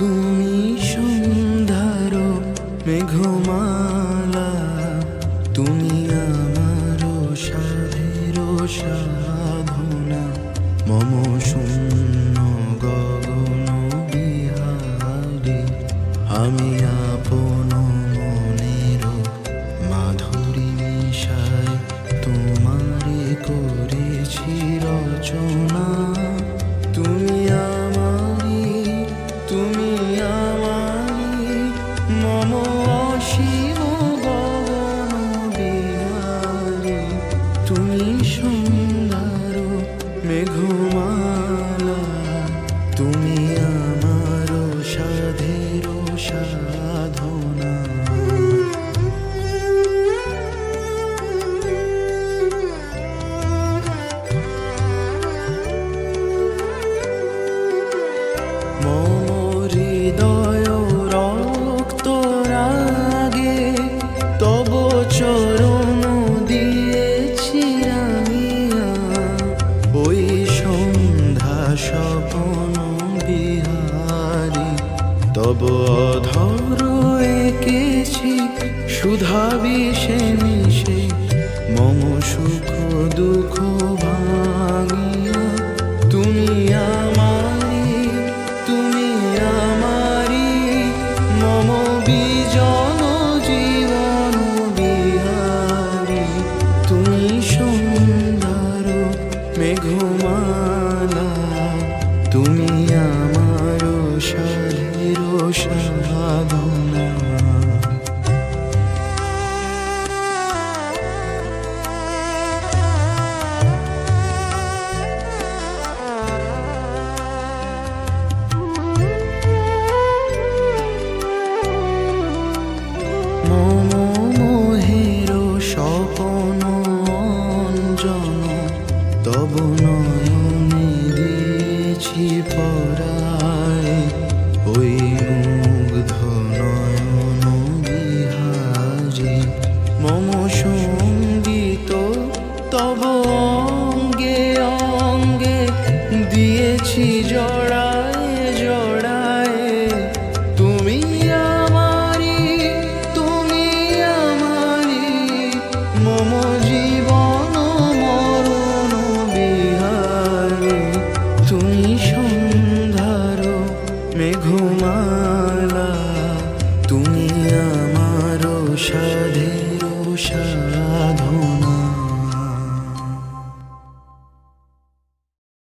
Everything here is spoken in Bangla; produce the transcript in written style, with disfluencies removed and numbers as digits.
তুমি সন্ধ্যার মেঘমালা, তুমি আমার সাধের সাধনা। মম শূন্য গগন বিহারী, আমি আপন মনের মাধুরী মিশায় তোমারে করেছি রচনা। তুমি আমারি, তুমি আমারি, মম অসীম গগন বিহারী। তুমি সন্ধ্যার মেঘমালা, তুমি আমার সাধের সাধনা। মম হৃদয় রক্ত রাগে তব চরণ দিয়েছি রাঙিয়া। ওই সন্ধ্যা স্বপন বিহারী, তব অধর এঁকেছি সুধা বিষে মিশে। মম সুখ দুঃখ ভাঙিয়া, তুমি আমারি, তুমি আমারি, মম বিজন জীবন বিহারী। তুমি সন্ধ্যার মেঘমালা, তুমি আমার সাধের সাধনা। মম মোহের স্বপন অঞ্জন, তব নয়নে দিয়েছি পরায়। ওই মুগ্ধ নয়ন বিহারী, মম সঙ্গীত তব অঙ্গে অঙ্গে দিয়েছি জড়ায় জড়ায়। তুমি আমারি, তুমি আমারি, মম জীবন মরণ বিহারী। তুমি সন্ধ্যার মেঘমালা, তুমি আমার সাধের সাধনা।